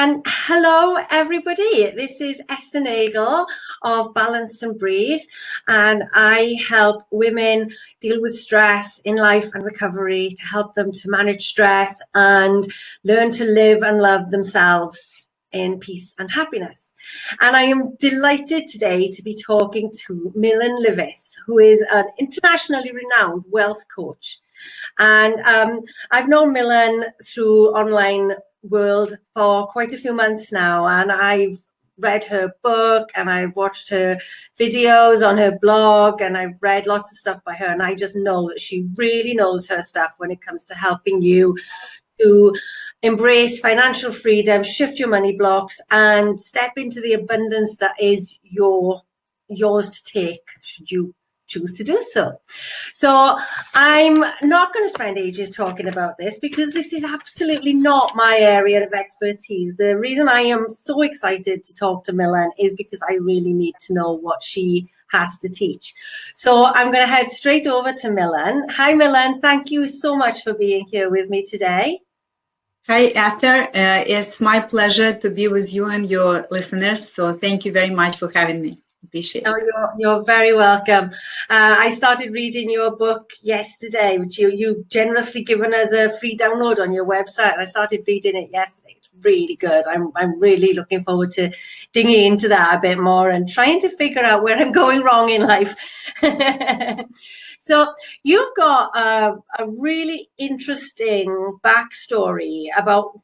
And hello, everybody. This is Esther Nagel of Balance and Breathe, and I help women deal with stress in life and recovery to help them to manage stress and learn to live and love themselves in peace and happiness. And I am delighted today to be talking to Millen Livis, who is an internationally renowned wealth coach. And I've known Millen through online world for quite a few months now, and I've read her book and I've watched her videos on her blog, and I've read lots of stuff by her, and I just know that she really knows her stuff when it comes to helping you to embrace financial freedom, shift your money blocks, and step into the abundance that is yours to take should you choose to do so. So I'm not going to spend ages talking about this because this is absolutely not my area of expertise. The reason I am so excited to talk to Millen is because I really need to know what she has to teach. So I'm going to head straight over to Millen. Hi, Millen. Thank you so much for being here with me today. Hi, Esther. It's my pleasure to be with you and your listeners. So thank you very much for having me. Appreciate it. Oh, you're very welcome. I started reading your book yesterday, which you've generously given us a free download on your website. I started reading it yesterday. It's really good. I'm really looking forward to digging into that a bit more and trying to figure out where I'm going wrong in life. So you've got a really interesting backstory about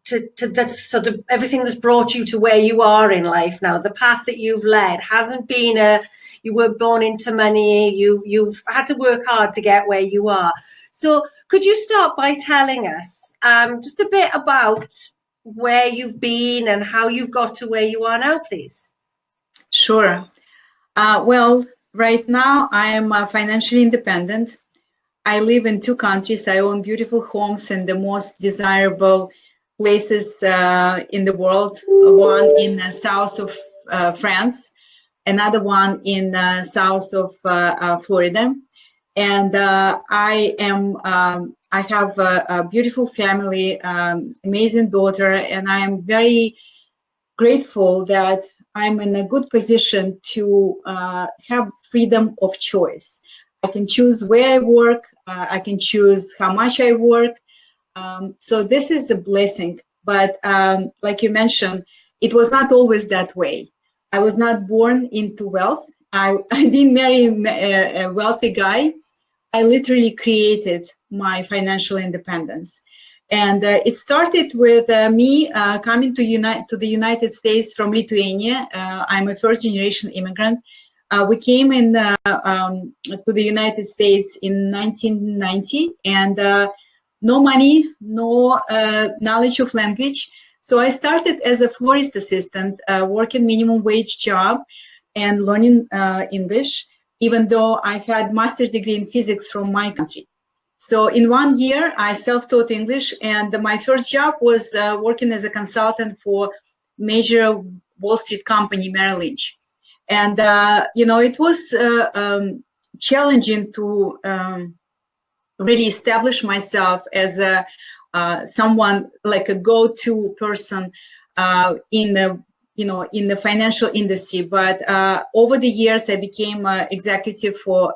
to that's sort of everything that's brought you to where you are in life now. The path that you've led hasn't been you were born into money. You've had to work hard to get where you are. So could you start by telling us just a bit about where you've been and how you've got to where you are now, please? Sure. Well, right now I am financially independent. I live in 2 countries. I own beautiful homes in the most desirable places in the world. One in the south of France, another one in the south of Florida. And I have a beautiful family, amazing daughter, and I am very grateful that I'm in a good position to have freedom of choice. I can choose where I work. I can choose how much I work. So this is a blessing. But like you mentioned, it was not always that way. I was not born into wealth. I didn't marry a wealthy guy. I literally created my financial independence. And it started with me coming to the United States from Lithuania. I'm a first-generation immigrant. We came in to the United States in 1990, and no money, no knowledge of language. So I started as a florist assistant, working minimum wage job and learning English, even though I had master's degree in physics from my country. So in 1 year, I self-taught English, and my first job was working as a consultant for major Wall Street company, Merrill Lynch. And, it was challenging to really establish myself as someone like a go-to person in the financial industry. But over the years, I became an executive for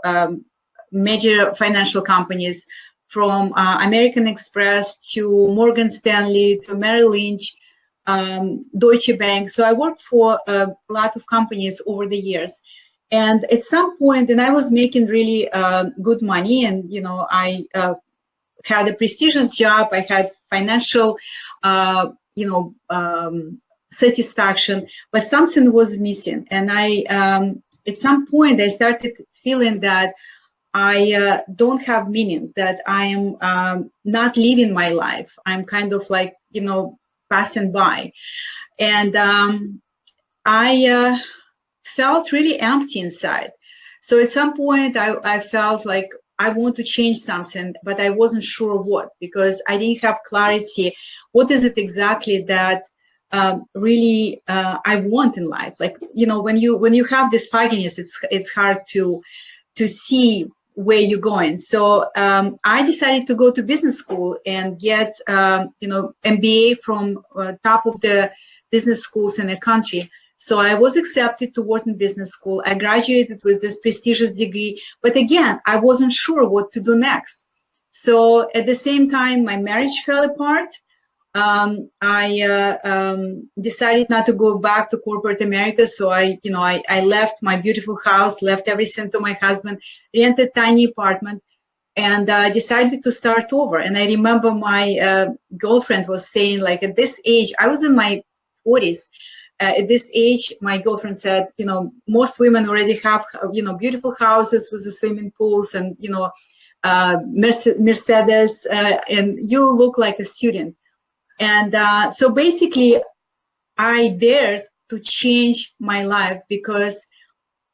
major financial companies, from American Express to Morgan Stanley to Merrill Lynch, Deutsche Bank. So I worked for a lot of companies over the years. And at some point, and I was making really good money, and I had a prestigious job. I had financial, satisfaction, but something was missing. And at some point, I started feeling that I don't have meaning, that I am not living my life. I'm kind of like, passing by. And I felt really empty inside. So at some point, I felt like I want to change something, but I wasn't sure what, because I didn't have clarity. What is it exactly that really I want in life? Like, when you have this fogginess, it's hard to see where you're going. So I decided to go to business school and get, MBA from top of the business schools in the country. So I was accepted to Wharton Business School. I graduated with this prestigious degree, but again, I wasn't sure what to do next. So at the same time, my marriage fell apart. I decided not to go back to corporate America. So I left my beautiful house, left everything to my husband, rented a tiny apartment, and decided to start over. And I remember my girlfriend was saying, like, at this age, I was in my 40s. At this age, my girlfriend said, most women already have, beautiful houses with the swimming pools and, Mercedes, and you look like a student. And so basically, I dared to change my life because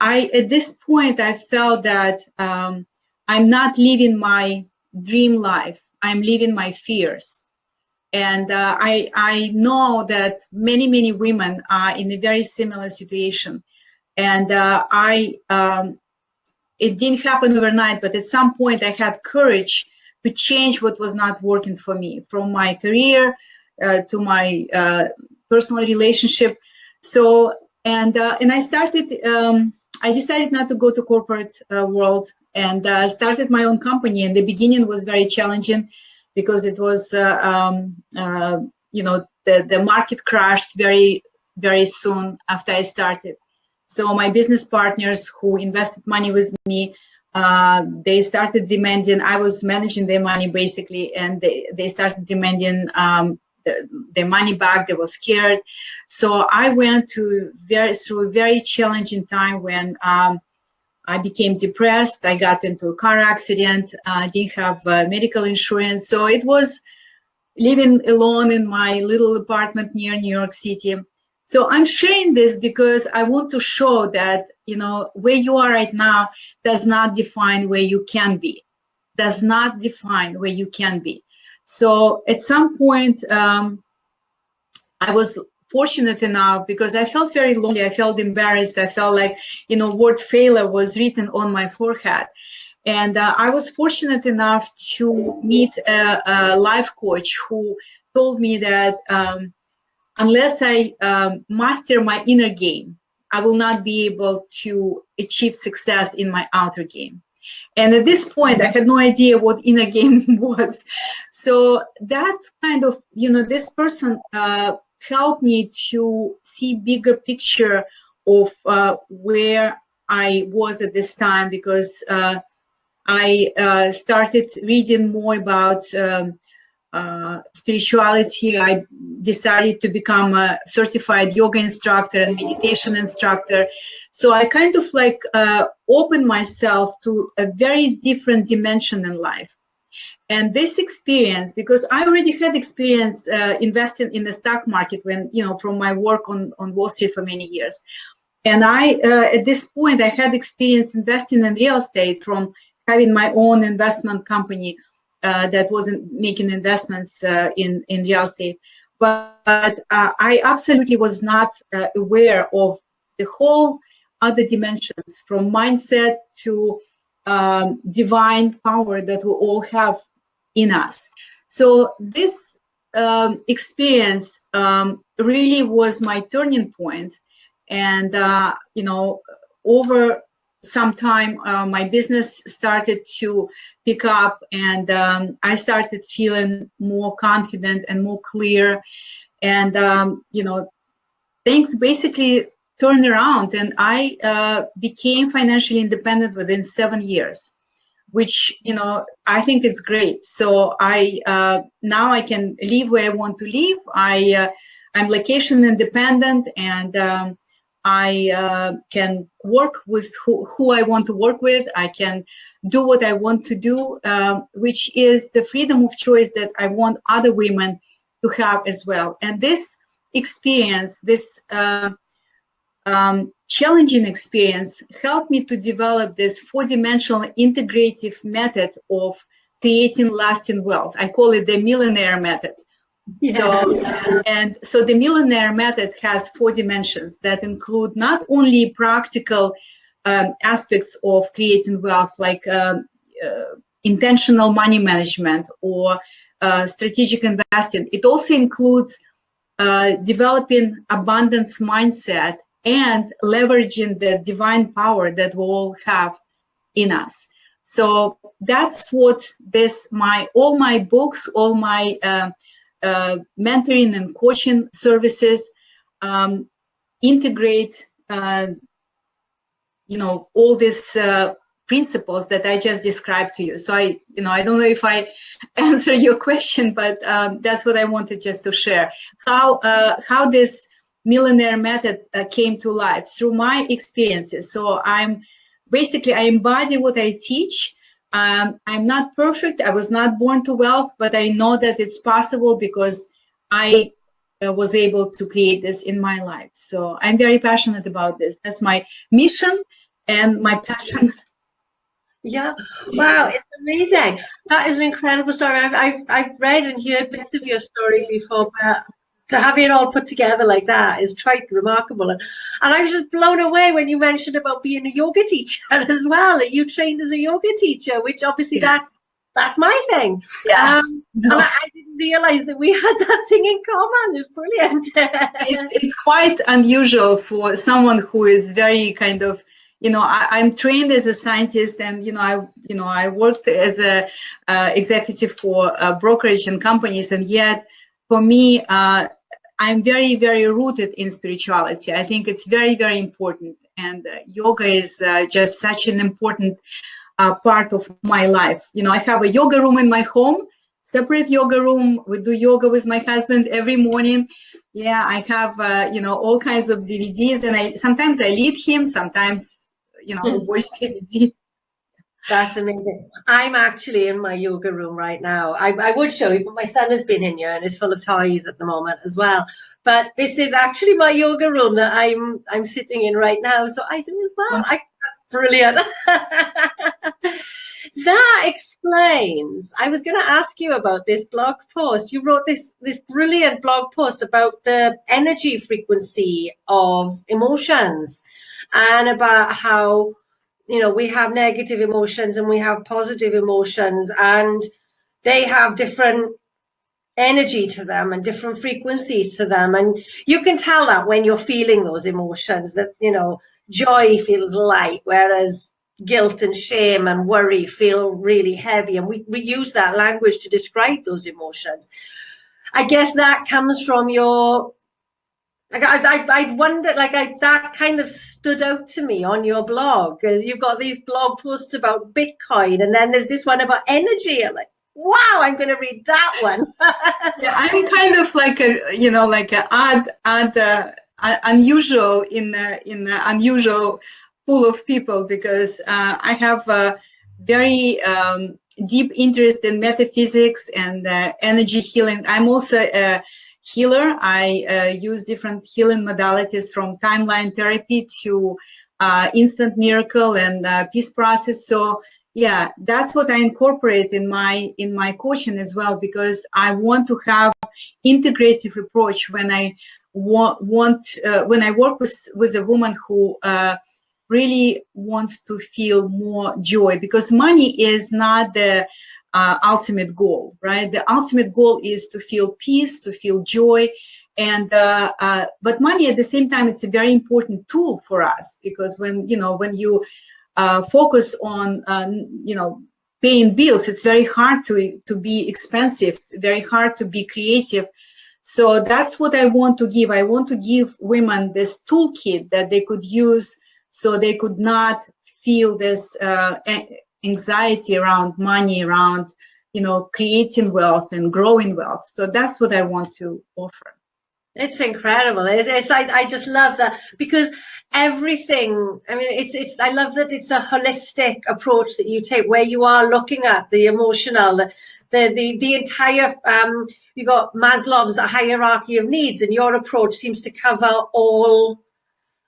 at this point, I felt that I'm not living my dream life. I'm living my fears. And I know that many women are in a very similar situation. And it didn't happen overnight, but at some point I had courage to change what was not working for me, from my career to my personal relationship. So, and I started, I decided not to go to corporate world, and started my own company. And the beginning was very challenging because it was, the market crashed very, very soon after I started. So my business partners who invested money with me, they started demanding, I was managing their money basically, and they started demanding their money back. They were scared. So I went through a very challenging time when I became depressed. I got into a car accident. I didn't have medical insurance. So it was living alone in my little apartment near New York City. So I'm sharing this because I want to show that, where you are right now does not define where you can be, does not define where you can be. So at some point, I was fortunate enough because I felt very lonely. I felt embarrassed. I felt like, word failure was written on my forehead. And I was fortunate enough to meet a life coach who told me that unless I master my inner game, I will not be able to achieve success in my outer game. And at this point, I had no idea what inner game was. So that kind of, this person helped me to see bigger picture of where I was at this time, because I started reading more about spirituality. I decided to become a certified yoga instructor and meditation instructor. So I kind of like opened myself to a very different dimension in life. And this experience, because I already had experience investing in the stock market when, from my work on Wall Street for many years. And at this point, I had experience investing in real estate from having my own investment company that wasn't making investments in real estate. But I absolutely was not aware of the whole other dimensions, from mindset to divine power that we all have in us. So this experience really was my turning point. And, over some time, my business started to pick up, and I started feeling more confident and more clear. And, things basically turned around, and I became financially independent within 7 years, which, I think is great. So now I can live where I want to live. I'm location independent, and I can work with who I want to work with. I can do what I want to do, which is the freedom of choice that I want other women to have as well. And this experience, this challenging experience, helped me to develop this 4-dimensional integrative method of creating lasting wealth. I call it the millionaire method. Yeah. So the millionaire method has 4 dimensions that include not only practical aspects of creating wealth, like intentional money management or strategic investing. It also includes developing abundance mindset and leveraging the divine power that we all have in us. So that's what all my books, all my mentoring and coaching services integrate, all these principles that I just described to you. So I don't know if I answer your question, but that's what I wanted just to share. How this millionaire method came to life through my experiences. So I embody what I teach. I'm not perfect. I was not born to wealth, but I know that it's possible because I was able to create this in my life. So I'm very passionate about this. That's my mission and my passion. Yeah, wow, it's amazing. That is an incredible story. I've read and heard bits of your story before, but to have it all put together like that is quite remarkable. And I was just blown away when you mentioned about being a yoga teacher as well. That you trained as a yoga teacher, which obviously that's my thing. Yeah. And I didn't realize that we had that thing in common. It's brilliant. It's quite unusual for someone who is very kind of, I'm trained as a scientist, and I worked as a executive for brokerage and companies, and yet for me, I'm very, very rooted in spirituality. I think it's very, very important, and yoga is just such an important part of my life. I have a yoga room in my home, separate yoga room. We do yoga with my husband every morning. Yeah, I have all kinds of DVDs, and sometimes I lead him, sometimes watch DVD. That's amazing. I'm actually in my yoga room right now. I would show you, but my son has been in here and is full of toys at the moment as well. But this is actually my yoga room that I'm sitting in right now. So I do as well. That's brilliant. That explains. I was going to ask you about this blog post. You wrote this brilliant blog post about the energy frequency of emotions and about how we have negative emotions and we have positive emotions, and they have different energy to them and different frequencies to them. And you can tell that when you're feeling those emotions, that, joy feels light, whereas guilt and shame and worry feel really heavy. And we use that language to describe those emotions. I guess that comes from your... I wondered, that kind of stood out to me on your blog. You've got these blog posts about Bitcoin, and then there's this one about energy. I'm like, wow, I'm going to read that one. Yeah, I'm kind of like unusual in unusual pool of people, because I have a very deep interest in metaphysics and energy healing. I'm also a healer. I use different healing modalities, from timeline therapy to instant miracle and peace process. So yeah, that's what I incorporate in my coaching as well, because I want to have integrative approach when I when I work with a woman who really wants to feel more joy, because money is not the ultimate goal, right? The ultimate goal is to feel peace, to feel joy. And but money at the same time, it's a very important tool for us, because when you focus on paying bills, it's very hard to be expensive, very hard to be creative. So that's what I want to give. I want to give women this toolkit that they could use, so they could not feel this anxiety around money, around creating wealth and growing wealth. So that's what I want to offer. It's incredible. I just love that, because everything, I mean, I love that it's a holistic approach that you take, where you are looking at the emotional, the entire, you got Maslow's hierarchy of needs, and your approach seems to cover all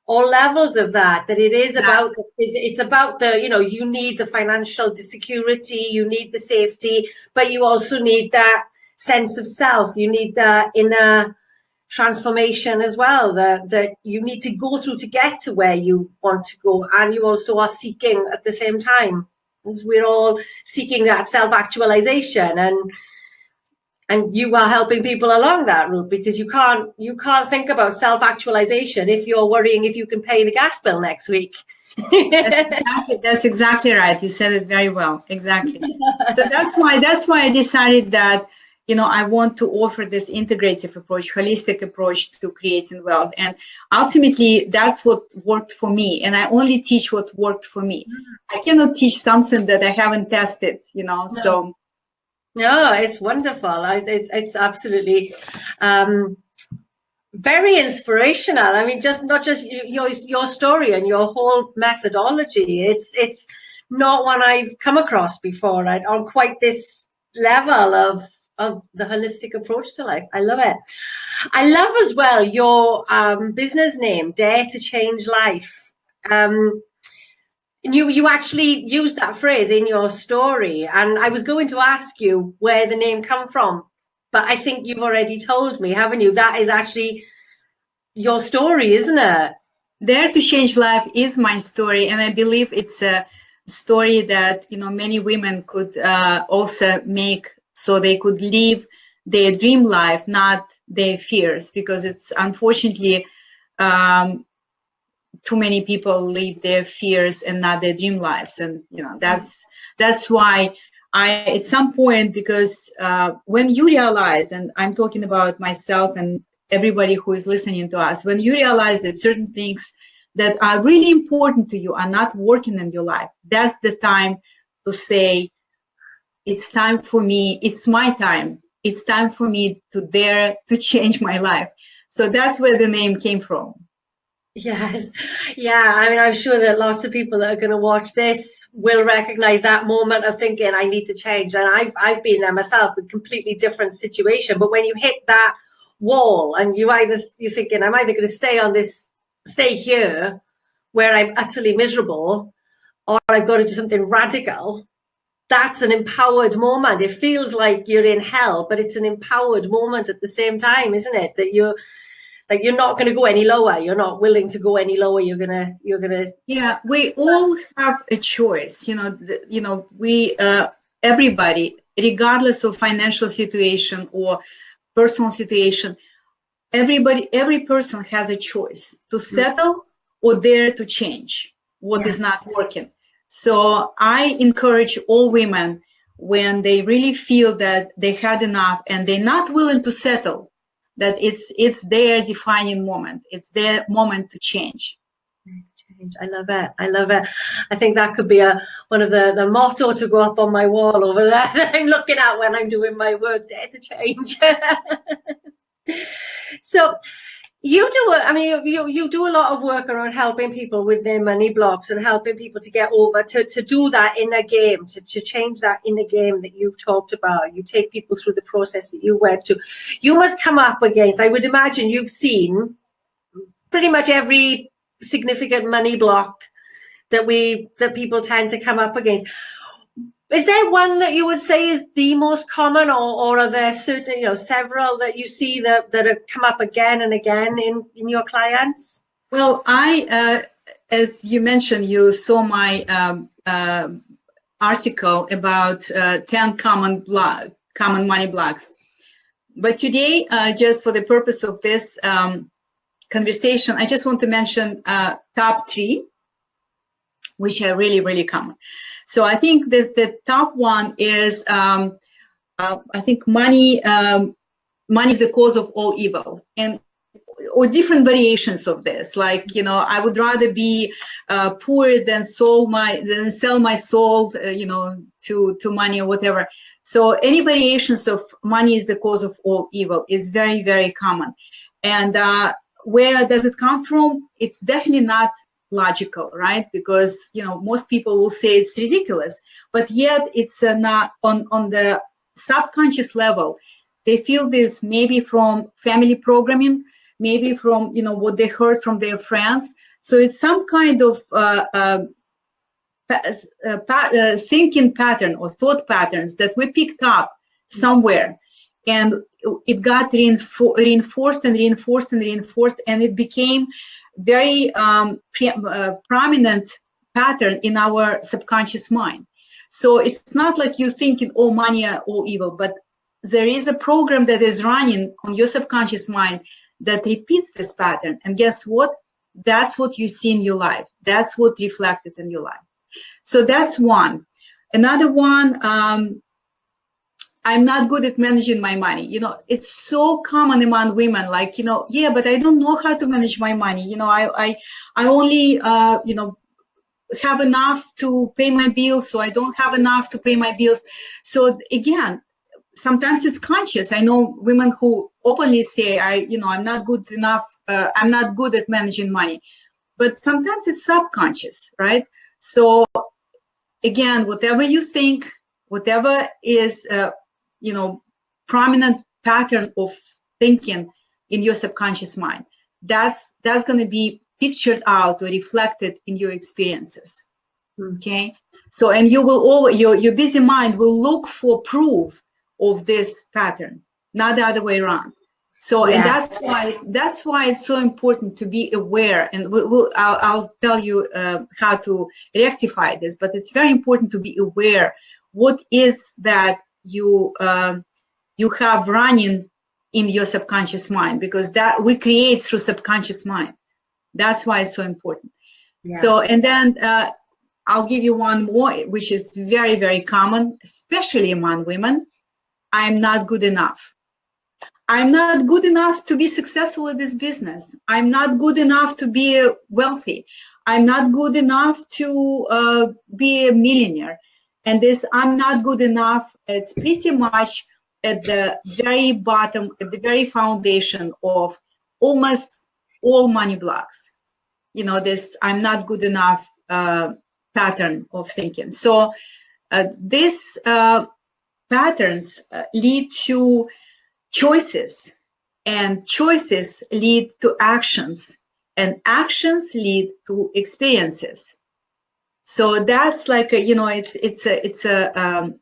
levels of that it is about, it's about the, you need the financial security, you need the safety, but you also need that sense of self, you need that inner transformation as well, that you need to go through to get to where you want to go, and you also are seeking at the same time. we're all seeking that self-actualization, and you are helping people along that route, because you can't think about self-actualization if you're worrying if you can pay the gas bill next week. That's exactly right. You said it very well. Exactly. So that's why I decided that, I want to offer this integrative approach, holistic approach to creating wealth. And ultimately, that's what worked for me. And I only teach what worked for me. I cannot teach something that I haven't tested, so. No, it's wonderful. It's absolutely very inspirational. I mean, not just your story and your whole methodology. It's not one I've come across before, right, on quite this level of the holistic approach to life. I love it. I love as well your business name, Dare to Change Life. And you actually used that phrase in your story, and I was going to ask you where the name come from, but I think you've already told me, haven't you? That is actually your story, isn't it? Dare to Change Life is my story, and I believe it's a story that many women could also make, so they could live their dream life, not their fears, because it's unfortunately too many people live their fears and not their dream lives. And that's why I, at some point, because when you realize, and I'm talking about myself and everybody who is listening to us, when you realize that certain things that are really important to you are not working in your life, that's the time to say, it's time for me, it's my time, it's time for me to dare to change my life. So that's where the name came from. Yes. Yeah. I mean, I'm sure that lots of people that are going to watch this will recognize that moment of thinking, I need to change. And I've been there myself with completely different situation. But when you hit that wall and you're thinking, I'm either going to stay here where I'm utterly miserable, or I've got to do something radical. That's an empowered moment. It feels like you're in hell, but it's an empowered moment at the same time, isn't it? That you're not going to go any lower. You're not willing to go any lower. You're gonna. Yeah, we all have a choice. We everybody, regardless of financial situation or personal situation, every person has a choice to settle or dare to change what is not working. So I encourage all women, when they really feel that they had enough and they're not willing to settle, that it's their defining moment. It's their moment to change. I love it. I love it. I think that could be one of the motto to go up on my wall over there that I'm looking at when I'm doing my work, Dare to Change. So you do a lot of work around helping people with their money blocks and helping people to get over, to do that inner game, to change that inner game that you've talked about. You take people through the process that you went to. You must come up against, I would imagine you've seen pretty much every significant money block that people tend to come up against. Is there one that you would say is the most common, or are there certain, several that you see that have come up again and again in your clients? Well, as you mentioned, you saw my article about 10 common money blocks. But today, just for the purpose of this conversation, I just want to mention top 3, which are really, really common. So I think that the top one is, I think money is the cause of all evil, or different variations of this. Like, I would rather be poor than sell my soul, to money or whatever. So any variations of money is the cause of all evil is very, very common. And where does it come from? It's definitely not logical, right? Because most people will say it's ridiculous, but yet it's not on the subconscious level. They feel this maybe from family programming, maybe from what they heard from their friends. So it's some kind of thinking pattern or thought patterns that we picked up somewhere, and it got reinforced and reinforced and reinforced, and it became very prominent pattern in our subconscious mind. So it's not like you're thinking, oh, money are all evil, but there is a program that is running on your subconscious mind that repeats this pattern. And guess what? That's what you see in your life. That's what reflected in your life. So that's one. Another one, I'm not good at managing my money. You know, it's so common among women, like, you know, yeah, but I don't know how to manage my money. You know, I only, you know, have enough to pay my bills, so I don't have enough to pay my bills. So again, sometimes it's conscious. I know women who openly say, I'm not good enough. I'm not good at managing money, but sometimes it's subconscious, right? So again, whatever you think, whatever is, prominent pattern of thinking in your subconscious mind, that's going to be pictured out or reflected in your experiences. Okay. So, and you will always, your busy mind will look for proof of this pattern, not the other way around. So, and that's why it's so important to be aware. And I'll tell you how to rectify this. But it's very important to be aware what is that you have running in your subconscious mind, because that we create through subconscious mind. That's why it's so important. Yeah. So, and then I'll give you one more, which is very, very common, especially among women. I'm not good enough. I'm not good enough to be successful in this business. I'm not good enough to be wealthy. I'm not good enough to be a millionaire. And this I'm not good enough, it's pretty much at the very bottom, at the very foundation of almost all money blocks. You know, this I'm not good enough pattern of thinking. So these patterns lead to choices, and choices lead to actions, and actions lead to experiences. So that's like it's a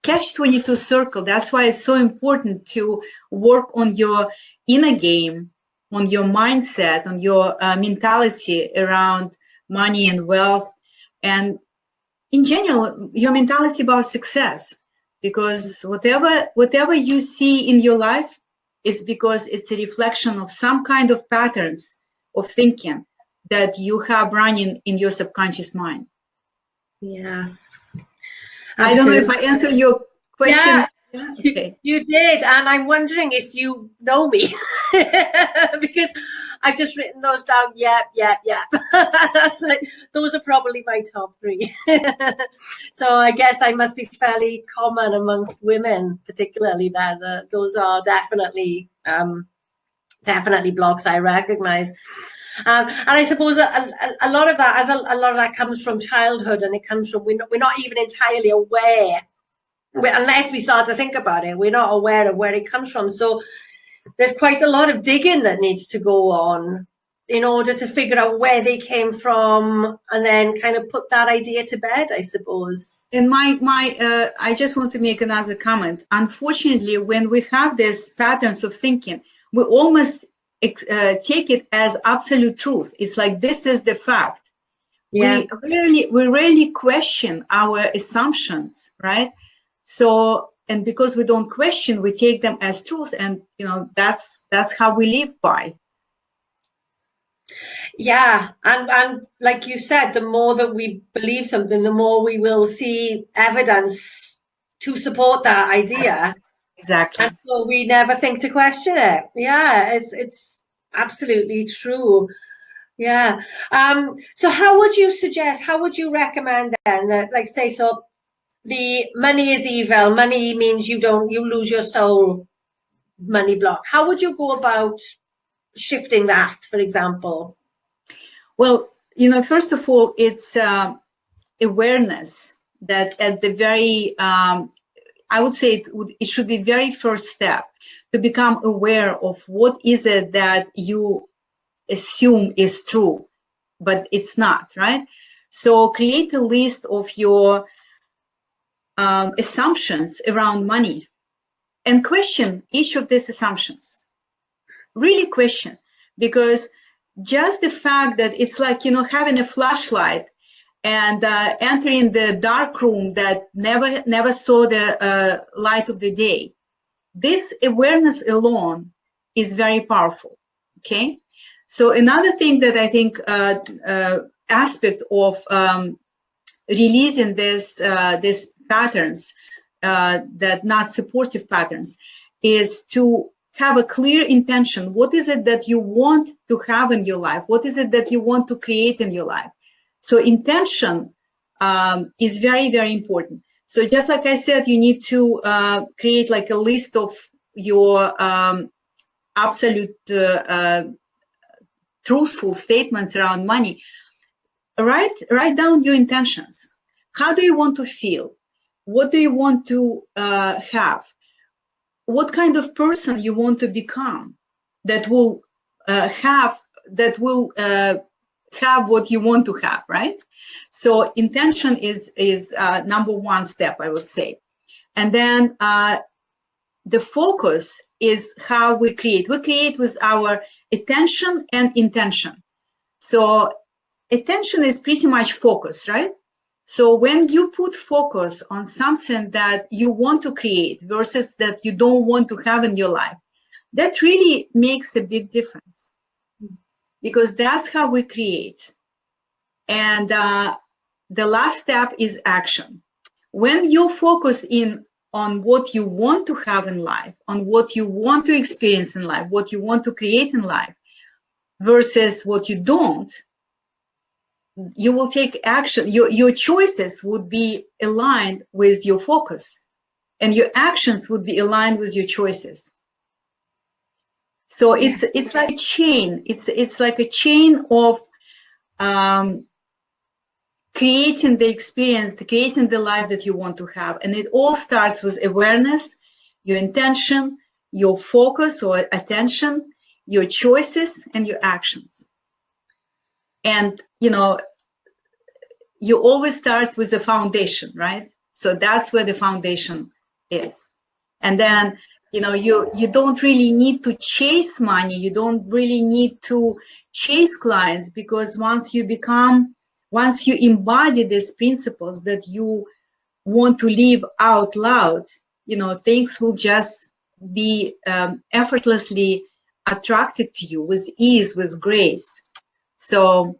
catch-22 circle. That's why it's so important to work on your inner game, on your mindset, on your mentality around money and wealth, and in general your mentality about success. Because whatever you see in your life, it's because it's a reflection of some kind of patterns of thinking that you have running in your subconscious mind. Yeah. Absolutely. I don't know if I answered your question. Yeah, okay. You did, and I'm wondering if you know me because I've just written those down. Yeah. So those are probably my top three. So I guess I must be fairly common amongst women, particularly that those are definitely blocks I recognize. And I suppose a lot of that comes from childhood, and it comes from we're not even entirely aware. Unless we start to think about it, we're not aware of where it comes from. So there's quite a lot of digging that needs to go on in order to figure out where they came from, and then kind of put that idea to bed, I suppose. And I just want to make another comment. Unfortunately, when we have these patterns of thinking, we almost take it as absolute truth. It's like, this is the fact. Yeah. We rarely question our assumptions, right? So, and because we don't question, we take them as truth, and that's how we live by. Yeah, and like you said, the more that we believe something, the more we will see evidence to support that idea. Exactly. And so we never think to question it. Yeah, it's absolutely true. Yeah. So how would you recommend then that, like, say, so the money is evil, money means you lose your soul money block. How would you go about shifting that, for example? Well, first of all, it's awareness that at the very, I would say it should be very first step to become aware of what is it that you assume is true, but it's not, right? So create a list of your assumptions around money and question each of these assumptions. Really question, because just the fact that it's like, having a flashlight and entering the dark room that never saw the light of the day. This awareness alone is very powerful. Okay, so another thing that I think aspect of releasing this these patterns, that not supportive patterns, is to have a clear intention. What is it that you want to have in your life? What is it that you want to create in your life? So intention is very, very important. So just like I said, you need to create like a list of your absolute truthful statements around money. Write down your intentions. How do you want to feel? What do you want to have? What kind of person you want to become that will have what you want to have, right? So intention is number one step, I would say. And then the focus is how we create. We create with our attention and intention. So attention is pretty much focus, right? So when you put focus on something that you want to create versus that you don't want to have in your life, that really makes a big difference, because that's how we create. And the last step is action. When you focus in on what you want to have in life, on what you want to experience in life, what you want to create in life, versus what you don't, you will take action. Your choices would be aligned with your focus, and your actions would be aligned with your choices. So it's like a chain. It's like a chain of creating the experience, creating the life that you want to have. And it all starts with awareness, your intention, your focus or attention, your choices, and your actions. And, you know, you always start with the foundation, right? So that's where the foundation is. And then, you know, you don't really need to chase money. You don't really need to chase clients, because once you embody these principles that you want to live out loud, you know, things will just be effortlessly attracted to you with ease, with grace. So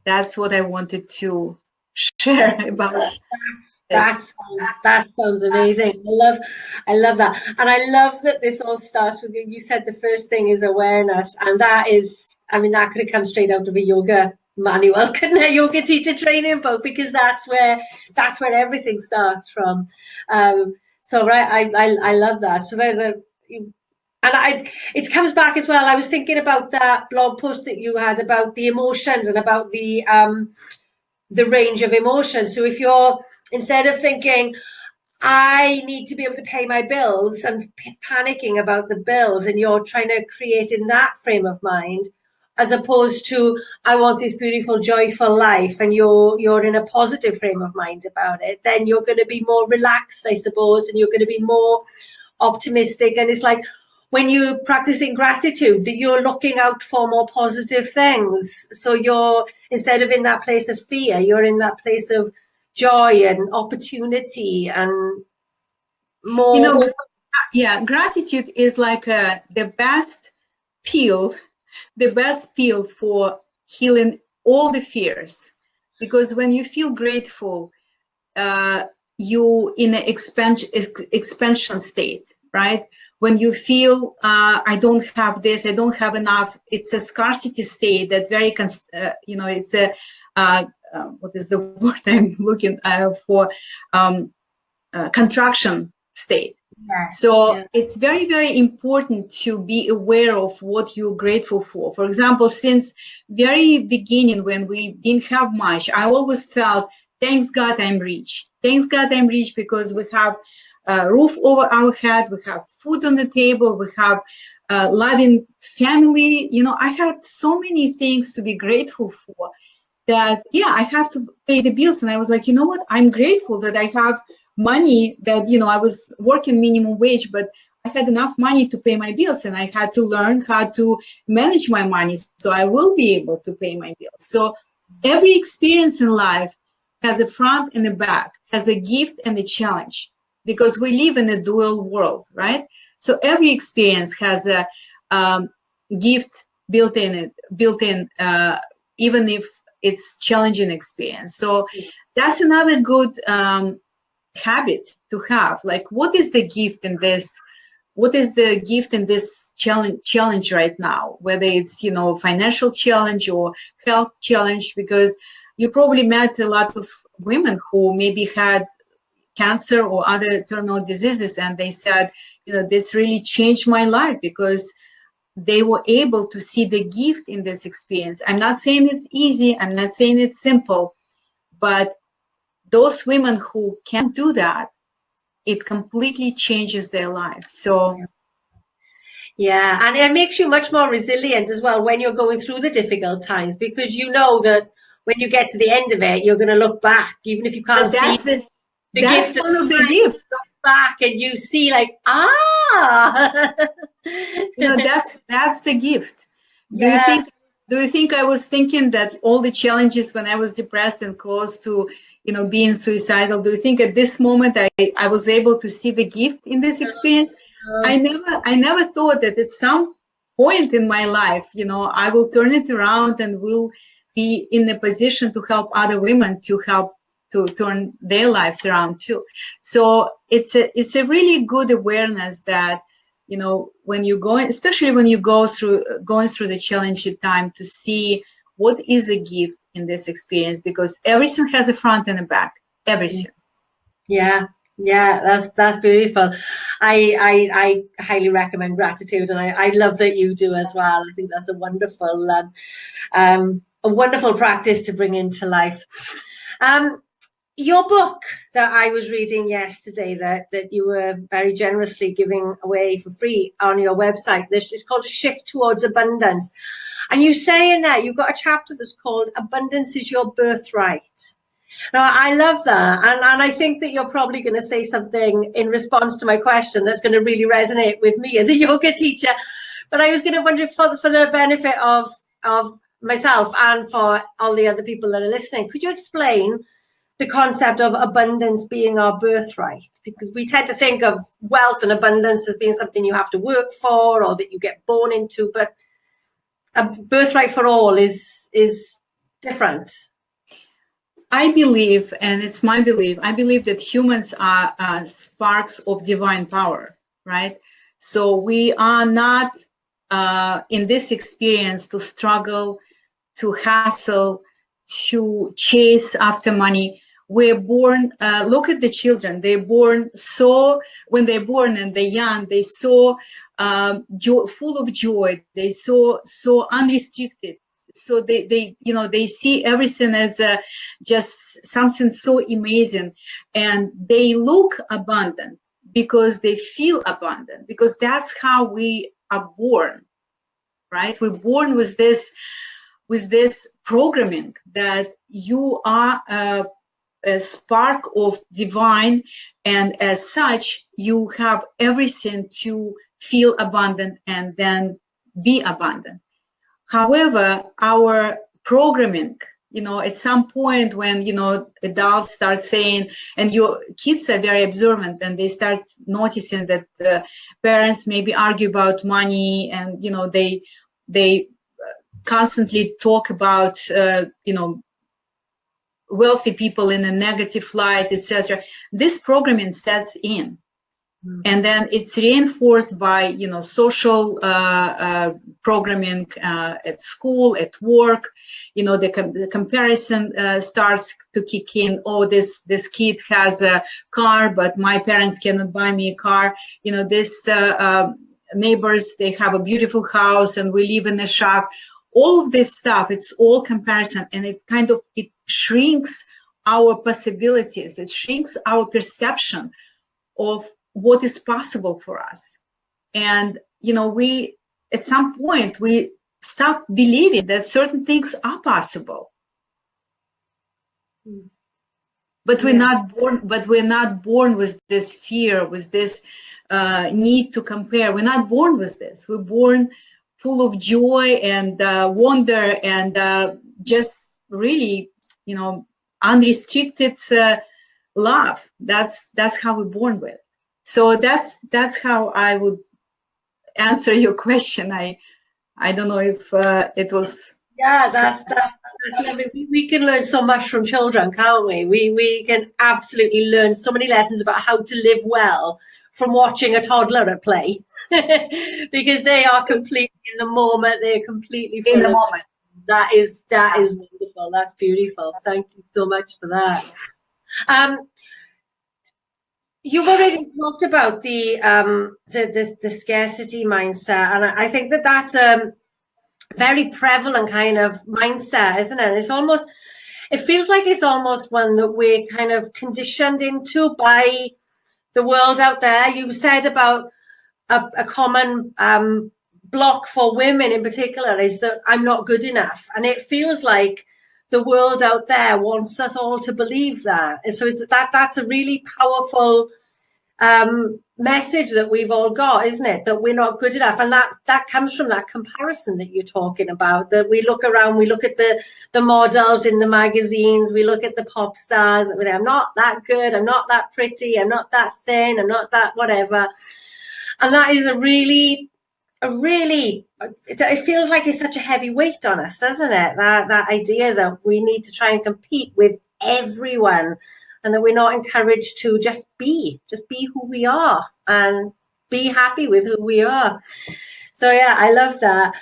that's what I wanted to share about. That sounds amazing. I love that. And I love that this all starts with you said the first thing is awareness. And that is, I mean, that could have come straight out of a yoga manual, couldn't it? Yoga teacher training book, because that's where everything starts from. So right, I love that. So there's it comes back as well. I was thinking about that blog post that you had about the emotions and about the range of emotions. So if you're, instead of thinking, I need to be able to pay my bills and panicking about the bills, and you're trying to create in that frame of mind, as opposed to, I want this beautiful, joyful life, and you're in a positive frame of mind about it, then you're going to be more relaxed, I suppose, and you're going to be more optimistic. And it's like, when you're practicing gratitude, that you're looking out for more positive things. So you're, instead of in that place of fear, you're in that place of joy and opportunity and more. You know, yeah, gratitude is like the best pill for healing all the fears. Because when you feel grateful, you in an expansion state, right? When you feel I don't have this, I don't have enough, it's a scarcity state that very, you know, it's a what is the word I'm looking for? Contraction state. Yes, so yes. It's very, very important to be aware of what you're grateful for. For example, since very beginning, when we didn't have much, I always felt, thanks God I'm rich. Thanks God I'm rich because we have a roof over our head, we have food on the table, we have loving family. You know, I had so many things to be grateful for that, yeah, I have to pay the bills. And I was like, you know what? I'm grateful that I have money, that, you know, I was working minimum wage, but I had enough money to pay my bills, and I had to learn how to manage my money so I will be able to pay my bills. So Every experience in life has a front and a back, has a gift and a challenge, because we live in a dual world, right? So every experience has a gift built in it, even if it's challenging experience. So that's another good habit to have. Like, what is the gift in this? What is the gift in this challenge right now? Whether it's, financial challenge or health challenge, because you probably met a lot of women who maybe had cancer or other terminal diseases, and they said, this really changed my life because they were able to see the gift in this experience. I'm not saying it's easy, I'm not saying it's simple, but those women who can do that, it completely changes their life. So yeah, and it makes you much more resilient as well when you're going through the difficult times, because you know that when you get to the end of it, you're going to look back, even if you can't see the that's gift one of the gifts. Look back and you see, like, that's the gift. yeah. Do you think I was thinking that all the challenges when I was depressed and close to being suicidal, do you think at this moment I was able to see the gift in this experience? I never thought that at some point in my life, I will turn it around and will be in a position to help other women to turn their lives around too. So it's a really good awareness that, when you go, especially when you going through the challenging time, to see what is a gift in this experience, because everything has a front and a back, everything. Yeah, that's beautiful. I highly recommend gratitude, and I love that you do as well. I think that's a wonderful practice to bring into life. Your book that I was reading yesterday, that you were very generously giving away for free on your website, this is called A Shift Towards Abundance. And you say in there, you've got a chapter that's called Abundance is Your Birthright. Now, I love that. And I think that you're probably going to say something in response to my question that's going to really resonate with me as a yoga teacher. But I was going to wonder, for the benefit of myself and for all the other people that are listening, could you explain the concept of abundance being our birthright? Because we tend to think of wealth and abundance as being something you have to work for or that you get born into, but a birthright for all is different. I believe, and it's my belief, I believe that humans are sparks of divine power, right? So we are not in this experience to struggle, to hustle, to chase after money. We're born, look at the children, they're born when they're born and they're young, they so full of joy, they so unrestricted. So they see everything as just something so amazing, and they look abundant because they feel abundant, because that's how we are born, right? We're born with this programming that you are a spark of divine, and as such you have everything to feel abundant and then be abundant. However, our programming, at some point when, adults start saying, and your kids are very observant, and they start noticing that parents maybe argue about money, and, they constantly talk about, wealthy people in a negative light, etc. This programming sets in. And then it's reinforced by, social programming at school, at work. The comparison starts to kick in. Oh, this kid has a car, but my parents cannot buy me a car. This neighbors, they have a beautiful house, and we live in a shack. All of this stuff, it's all comparison, and it shrinks our possibilities. It shrinks our perception of what is possible for us. And we at some point we stop believing that certain things are possible. But we're not born with this fear, with this need to compare. We're not born with this. We're born full of joy and wonder, and just really, unrestricted love. That's how we're born with. So that's how I would answer your question. I don't know if it was. Yeah, that's lovely. We can learn so much from children, can't we? We can absolutely learn so many lessons about how to live well from watching a toddler at play. Because they are completely in the moment, they're completely full In the of moment. that is wonderful. That's beautiful. Thank you so much for that. You've already talked about the scarcity mindset, and I think that's very prevalent kind of mindset, isn't it? It feels like it's almost one that we're kind of conditioned into by the world out there. You said about a common block for women in particular is that I'm not good enough. And it feels like the world out there wants us all to believe that. And so that's a really powerful message that we've all got, isn't it? That we're not good enough. And that comes from that comparison that you're talking about, that we look around, we look at the models in the magazines, we look at the pop stars, and I'm not that good, I'm not that pretty, I'm not that thin, I'm not that whatever. And that is it feels like it's such a heavy weight on us, doesn't it? That idea that we need to try and compete with everyone, and that we're not encouraged to just be who we are and be happy with who we are. So yeah, I love that.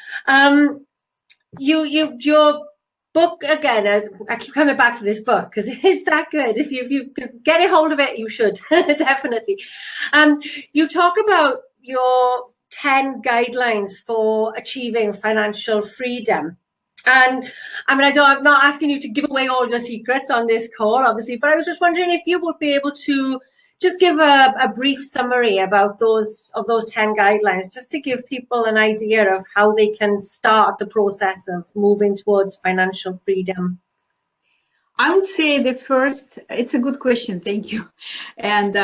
Your book again. I keep coming back to this book because it is that good. If you get a hold of it, you should definitely. You talk about your 10 guidelines for achieving financial freedom. And I mean, I'm not asking you to give away all your secrets on this call, obviously, but I was just wondering if you would be able to just give a brief summary about those 10 guidelines, just to give people an idea of how they can start the process of moving towards financial freedom. I would say it's a good question. Thank you. And,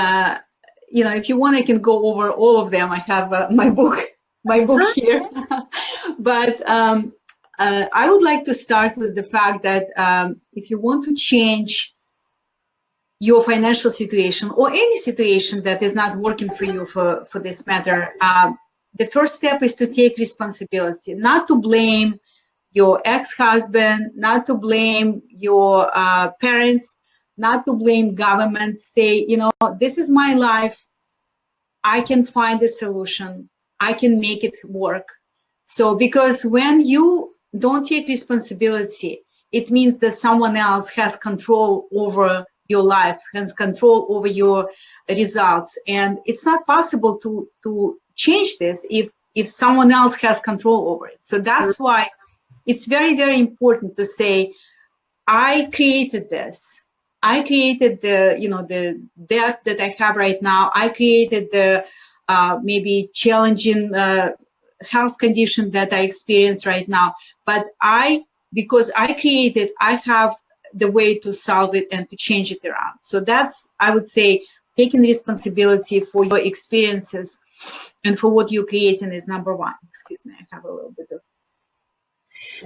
if you want, I can go over all of them. I have my book here. But I would like to start with the fact that if you want to change your financial situation or any situation that is not working for you for this matter, the first step is to take responsibility, not to blame your ex-husband, not to blame your parents, not to blame government. Say, this is my life. I can find a solution. I can make it work. So, because when you don't take responsibility, it means that someone else has control over your life, has control over your results. And it's not possible to change this if someone else has control over it. So that's why it's very, very important to say, I created this. I created the debt that I have right now. I created the maybe challenging health condition that I experience right now. But because I created, I have the way to solve it and to change it around. So that's, I would say, taking responsibility for your experiences and for what you're creating is number one. Excuse me, I have a little bit of...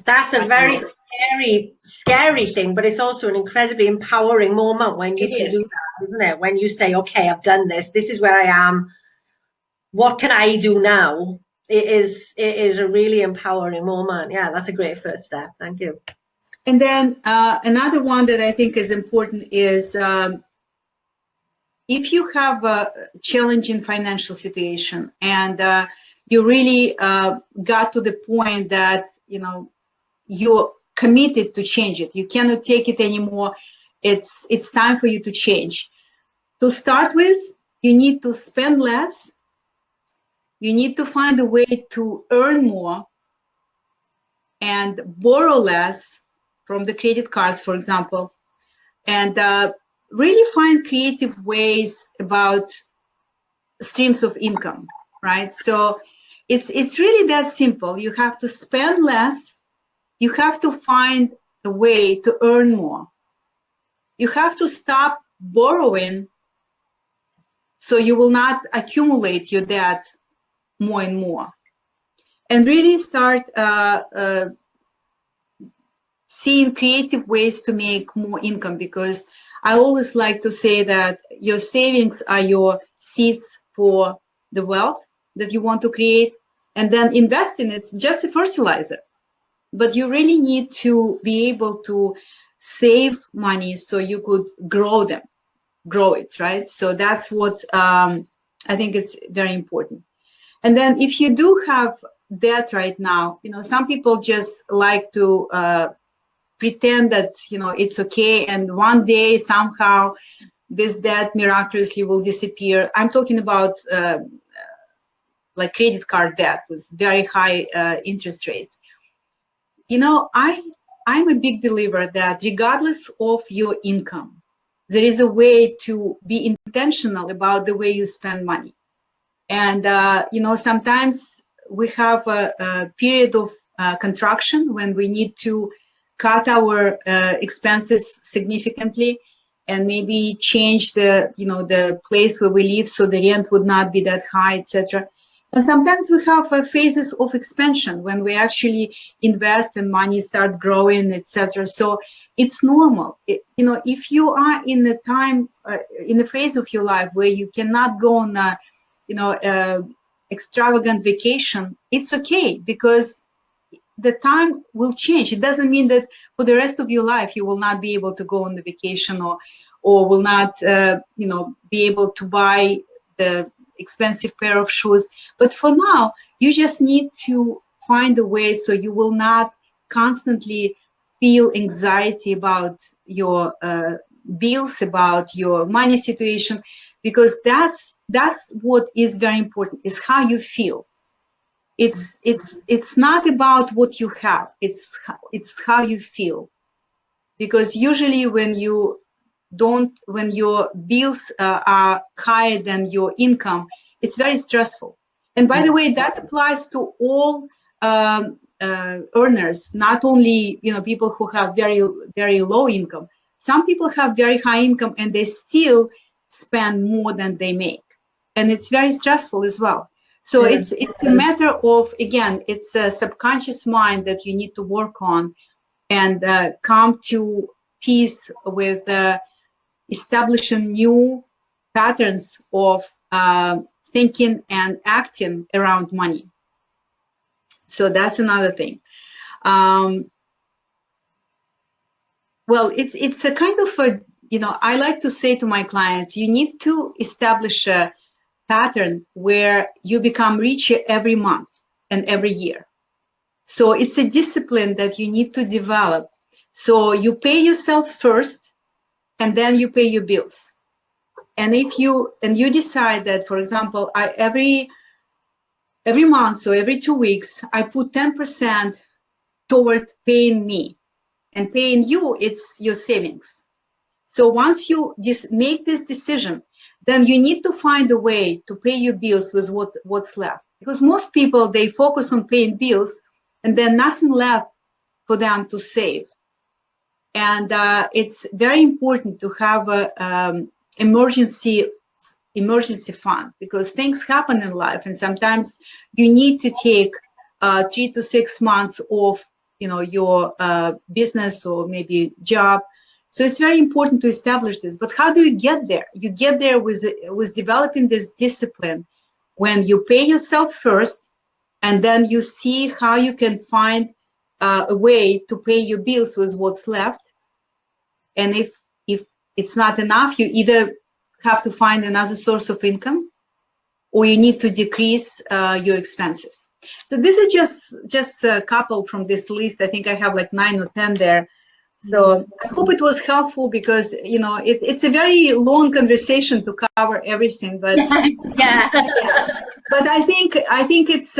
That's a very scary thing, but it's also an incredibly empowering moment when you can do that, isn't it? When you say, okay, I've done this. This is where I am. What can I do now? It is a really empowering moment. Yeah, that's a great first step. Thank you. And then another one that I think is important is if you have a challenging financial situation and you really got to the point that, you're committed to change it, you cannot take it anymore, it's time for you to change. To start with, you need to spend less, you need to find a way to earn more and borrow less from the credit cards, for example, and really find creative ways about streams of income, right? So it's really that simple. You have to spend less, you have to find a way to earn more. You have to stop borrowing so you will not accumulate your debt more and more. And really start seeing creative ways to make more income, because I always like to say that your savings are your seeds for the wealth that you want to create, and then invest in it's just a fertilizer. But you really need to be able to save money so you could grow it, right? So that's what I think is very important. And then if you do have debt right now, some people just like to pretend that, it's okay. And one day somehow this debt miraculously will disappear. I'm talking about like credit card debt with very high interest rates. I'm a big believer that regardless of your income, there is a way to be intentional about the way you spend money. And, sometimes we have a period of contraction when we need to cut our expenses significantly and maybe change the place where we live so the rent would not be that high, etc. And sometimes we have phases of expansion when we actually invest and money start growing, etc. So it's normal. If you are in a time, in a phase of your life where you cannot go on a, extravagant vacation, it's okay, because the time will change. It doesn't mean that for the rest of your life you will not be able to go on the vacation or will not, be able to buy the expensive pair of shoes. But for now, you just need to find a way so you will not constantly feel anxiety about your bills, about your money situation, because that's what is very important, is how you feel. It's not about what you have, it's how you feel. Because usually when your bills are higher than your income, it's very stressful. And by the way, that applies to all earners, not only people who have very, very low income. Some people have very high income and they still spend more than they make, and it's very stressful as well. So it's a matter of, again, it's a subconscious mind that you need to work on and come to peace with establishing new patterns of thinking and acting around money. So that's another thing. Well, it's a kind of a, I like to say to my clients, you need to establish a pattern where you become richer every month and every year. So it's a discipline that you need to develop. So you pay yourself first, and then you pay your bills. And if you decide that, for example, every month, so every 2 weeks, I put 10% toward paying me, and paying you, it's your savings. So once you make this decision, then you need to find a way to pay your bills with what's left. Because most people, they focus on paying bills and then nothing left for them to save. And it's very important to have a emergency fund, because things happen in life, and sometimes you need to take 3 to 6 months off, your business or maybe job. So it's very important to establish this. But how do you get there? You get there with developing this discipline, when you pay yourself first, and then you see how you can find a way to pay your bills with what's left. And if it's not enough, you either have to find another source of income, or you need to decrease your expenses. So this is just a couple from this list. I think I have like 9 or 10 there. So I hope it was helpful, because it's a very long conversation to cover everything. But yeah. But I think it's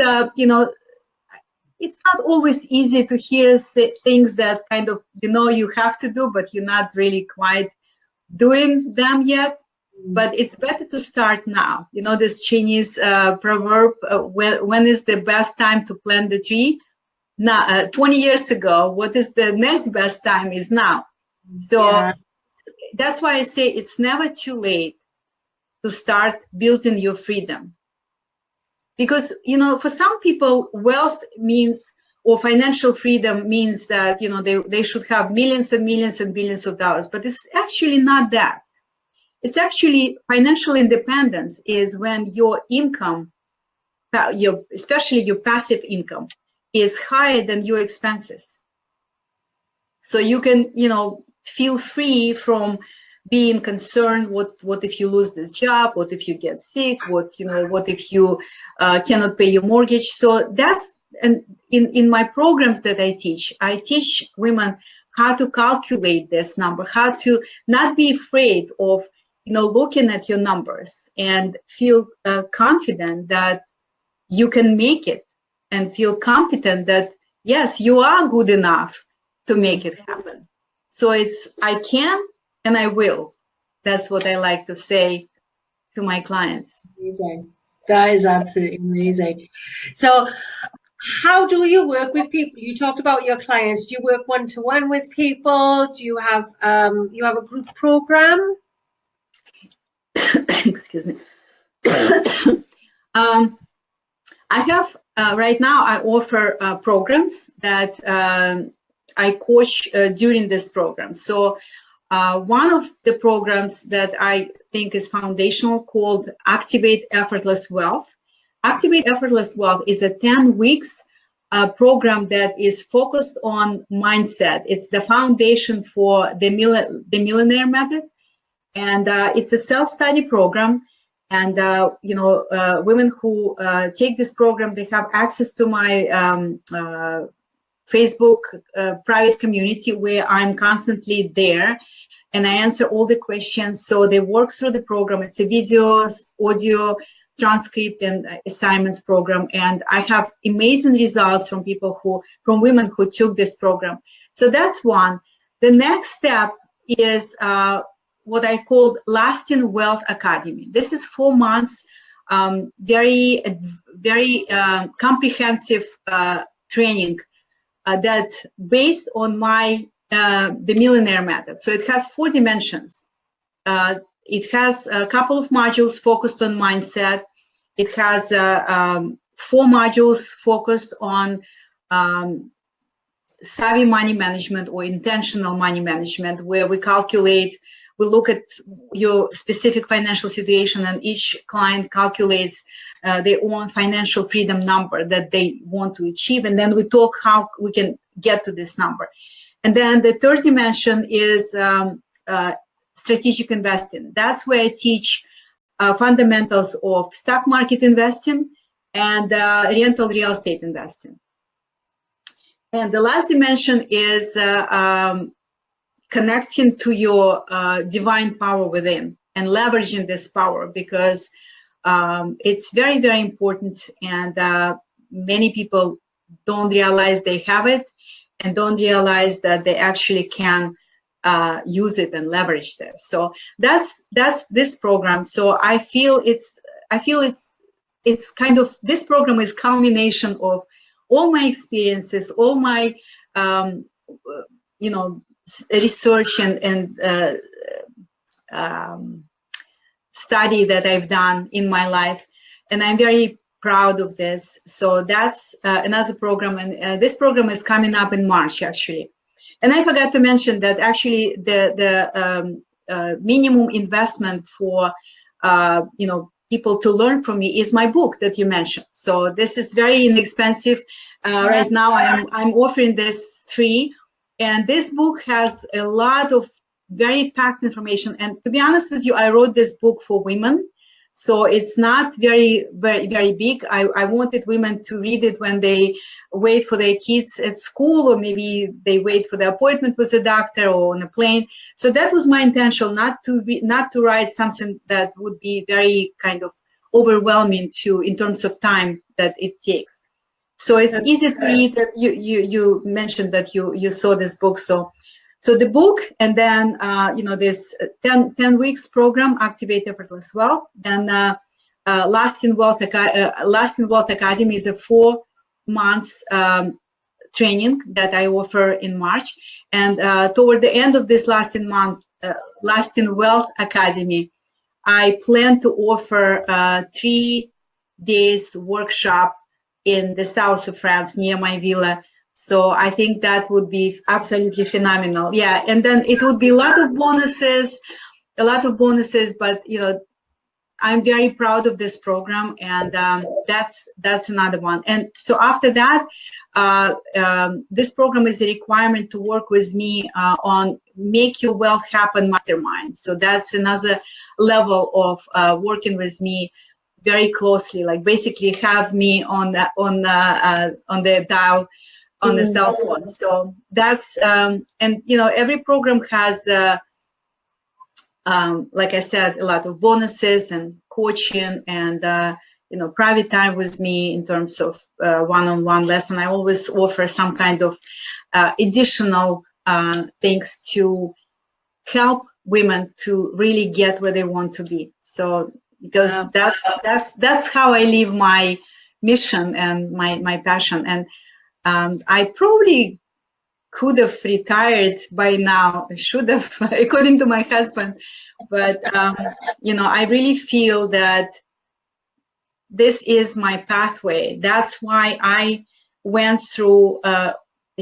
it's not always easy to hear things that kind of you have to do, but you're not really quite doing them yet. But it's better to start now. This Chinese proverb, when is the best time to plant the tree? Now, 20 years ago. What is the next best time is now. So that's why I say it's never too late to start building your freedom. Because, for some people, wealth means or financial freedom means that, you know, they should have millions and millions and billions of dollars, but it's actually not that. It's actually financial independence is when your income, especially your passive income, is higher than your expenses. So you can, you know, feel free from being concerned, what if you lose this job, what if you get sick, what if you cannot pay your mortgage. So that's, and in my programs that I teach women how to calculate this number, how to not be afraid of, you know, looking at your numbers and feel confident that you can make it, and feel competent that yes, you are good enough to make it happen. So it's, I can and I will. That's what I like to say to my clients. Amazing. That is absolutely amazing. So how do you work with people? You talked about your clients. Do you work one-to-one with people? Do you have a group program? Excuse me. I have right now I offer programs that I coach during this program. So one of the programs that I think is foundational called Activate Effortless Wealth. Activate Effortless Wealth is a 10 weeks program that is focused on mindset. It's the foundation for the millionaire method, and it's a self-study program. And women who take this program, they have access to my Facebook private community where I'm constantly there, and I answer all the questions. So they work through the program. It's a videos, audio, transcript, and assignments program. And I have amazing results from women who took this program. So that's one. The next step is what I call Lasting Wealth Academy. This is 4 months, very comprehensive training that based on my the millionaire method. So it has 4 dimensions. It has a couple of modules focused on mindset. It has 4 modules focused on savvy money management or intentional money management, where we look at your specific financial situation, and each client calculates their own financial freedom number that they want to achieve. And then we talk how we can get to this number. And then the third dimension is strategic investing. That's where I teach fundamentals of stock market investing and rental real estate investing. And the last dimension is connecting to your divine power within and leveraging this power, because it's very, very important. And many people don't realize they have it, and don't realize that they actually can use it and leverage this. So that's this program. So I feel it's kind of, this program is culmination of all my experiences, all my research and study that I've done in my life, and I'm very proud of this. So that's another program, and this program is coming up in March, actually. And I forgot to mention that actually the minimum investment for people to learn from me is my book that you mentioned. So this is very inexpensive. Right now I'm offering this free, and this book has a lot of very packed information. And to be honest with you, I wrote this book for women, so it's not very big. I wanted women to read it when they wait for their kids at school, or maybe they wait for the appointment with a doctor or on a plane. So that was my intention, not to write something that would be very kind of overwhelming in terms of time that it takes. So it's easy to read. That you mentioned that you saw this book. So the book, and then this 10 weeks program, Activate Effortless Wealth, then Lasting Wealth Academy is a 4 months training that I offer in March. And toward the end of this Lasting Wealth Academy, I plan to offer 3 days workshop in the south of France near my villa, So I think that would be absolutely phenomenal. Yeah, and then it would be a lot of bonuses, but I'm very proud of this program, and that's another one. And so after that, this program is a requirement to work with me on Make Your Wealth Happen Mastermind. So that's another level of working with me very closely, like basically have me on the dial on the cell phone. So that's and every program has like I said, a lot of bonuses and coaching and private time with me in terms of one-on-one lesson. I always offer some kind of additional things to help women to really get where they want to be. So because that's how I live my mission and my passion. And I probably could have retired by now. I should have, according to my husband. But, I really feel that this is my pathway. That's why I went through the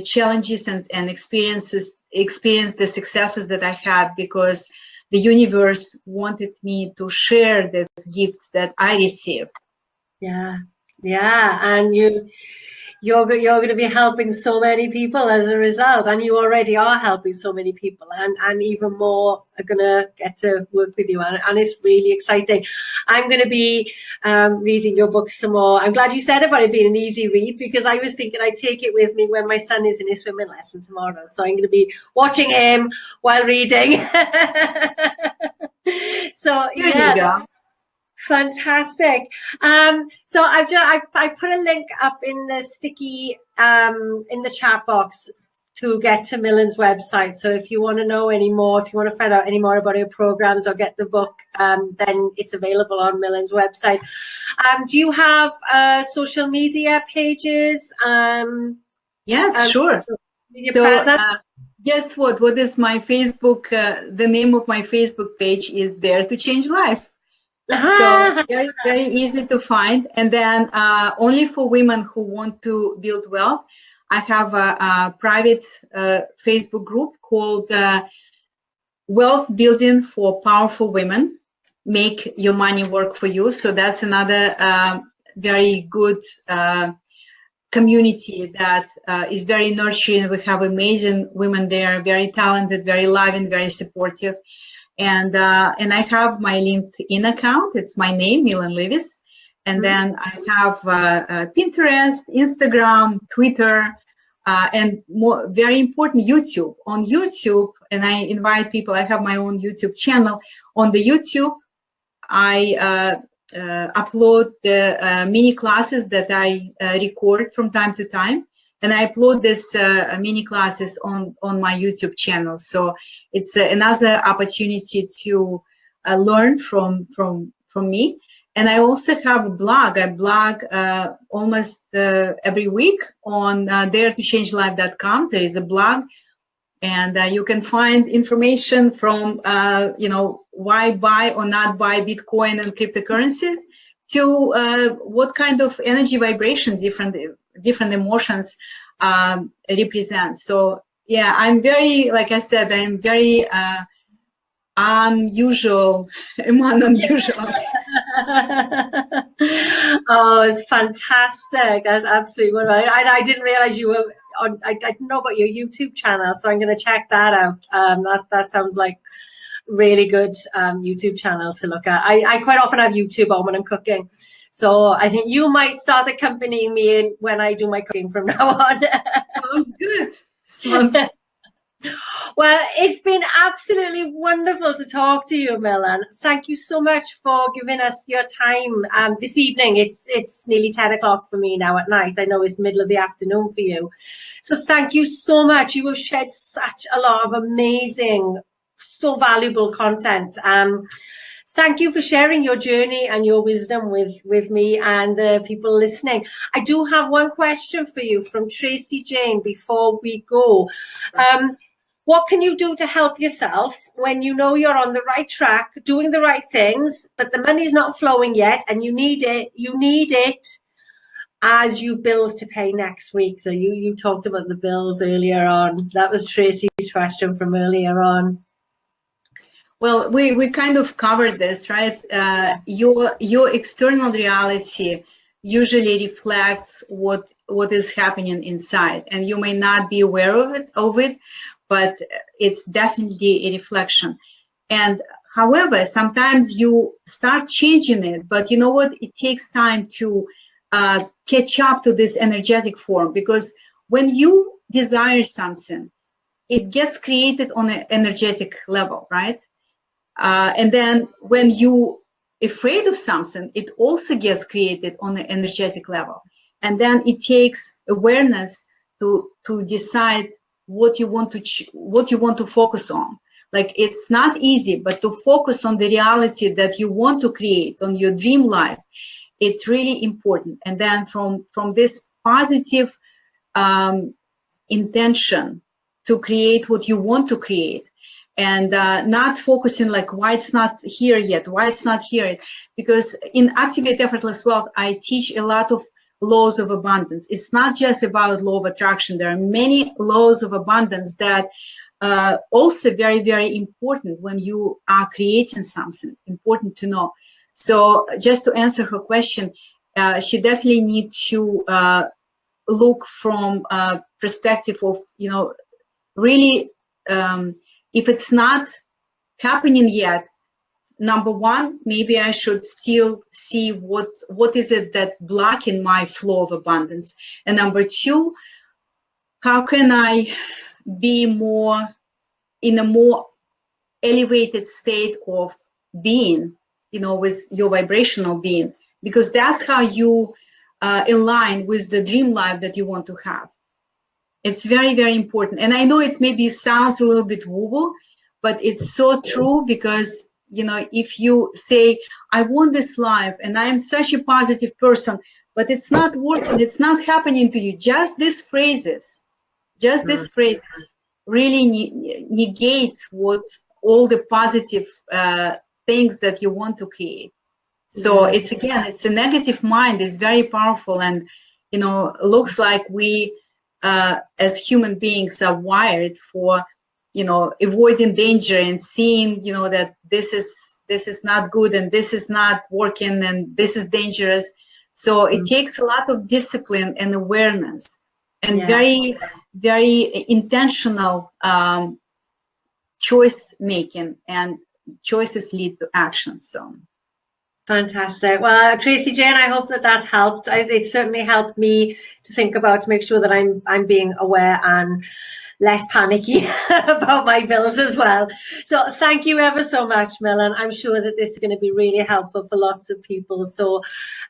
challenges and experienced the successes that I had, because the universe wanted me to share these gifts that I received. Yeah. And you're going to be helping so many people as a result, and you already are helping so many people, and even more are going to get to work with you, and it's really exciting. I'm going to be reading your book some more. I'm glad you said about it being an easy read, because I was thinking I'd take it with me when my son is in his swimming lesson tomorrow, so I'm going to be watching him while reading. So There you go. Fantastic. So I put a link up in the sticky in the chat box to get to Millen's website. So if you want to know any more, if you want to find out any more about her programs or get the book, then it's available on Millen's website. Do you have social media pages? Yes, sure. So, guess what? What is my Facebook? The name of my Facebook page is Dare to Change Life. So very, very easy to find. And then only for women who want to build wealth, I have a private Facebook group called Wealth Building for Powerful Women. Make your money work for you. So that's another very good community that is very nurturing. We have amazing women there, very talented, very loving, very supportive. And I have my LinkedIn account. It's my name, Millen Livis. And then I have Pinterest, Instagram, Twitter, and more, very important, YouTube. On YouTube, and I invite people, I have my own YouTube channel. On the YouTube, I upload the mini classes that I record from time to time. And I upload this mini classes on my YouTube channel. So it's another opportunity to learn from me. And I also have a blog. I blog almost every week on daretochange.life.com. There is a blog, and you can find information from why buy or not buy Bitcoin and cryptocurrencies, to what kind of energy vibration different emotions represent. So yeah, I'm very, like I said, I'm very unusual among unusuals. Oh, it's fantastic. That's absolutely wonderful. I didn't realize you were on, I didn't know about your YouTube channel, so I'm going to check that out. That sounds like really good YouTube channel to look at. I quite often have YouTube on when I'm cooking. So I think you might start accompanying me when I do my cooking from now on. Sounds good. Sounds good. Well, it's been absolutely wonderful to talk to you, Millen. Thank you so much for giving us your time this evening. It's nearly 10 o'clock for me now at night. I know it's the middle of the afternoon for you. So thank you so much. You have shared such a lot of amazing, so valuable content. Thank you for sharing your journey and your wisdom with me and the people listening. I do have one question for you from Tracy Jane before we go. What can you do to help yourself when you know you're on the right track, doing the right things, but the money's not flowing yet and you need it? as you've bills to pay next week. So you talked about the bills earlier on. That was Tracy's question from earlier on. Well, we kind of covered this, right? Your external reality usually reflects what is happening inside, and you may not be aware of it, but it's definitely a reflection. And however, sometimes you start changing it, but you know what? It takes time to catch up to this energetic form, because when you desire something, it gets created on an energetic level, right? And then when you afraid of something, it also gets created on an energetic level. And then it takes awareness to decide what you want to focus on. Like, it's not easy, but to focus on the reality that you want to create, on your dream life, it's really important. And then from this positive intention to create what you want to create, and not focusing like why it's not here yet, why it's not here. Because in Activate Effortless Wealth, I teach a lot of laws of abundance. It's not just about law of attraction. There are many laws of abundance that also very, very important when you are creating something, important to know. So just to answer her question, she definitely needs to look from perspective of, really, if it's not happening yet, number one, maybe I should still see what is it that blocking my flow of abundance. And number two, how can I be in a more elevated state of being, with your vibrational being, because that's how you align with the dream life that you want to have. It's very, very important. And I know it maybe sounds a little bit woo-woo, but it's so true, because, if you say, I want this life and I am such a positive person, but it's not working, it's not happening to you, just these phrases really negate all the positive things that you want to create. So it's a negative mind is very powerful. And, looks like we, as human beings, are wired for, avoiding danger and seeing, that this is not good and this is not working and this is dangerous. So it takes a lot of discipline and awareness, and very, very intentional choice making, and choices lead to action. So fantastic. Well, Tracy Jane, I hope that that's helped. It certainly helped me to think about, to make sure that I'm being aware and less panicky about my bills as well. So thank you ever so much, Millen. I'm sure that this is going to be really helpful for lots of people. So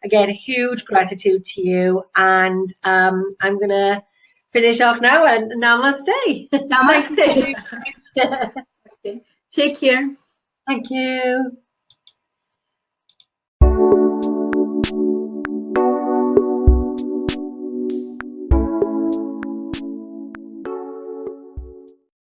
again, huge gratitude to you. And I'm going to finish off now, and namaste. Namaste. Okay. Take care. Thank you.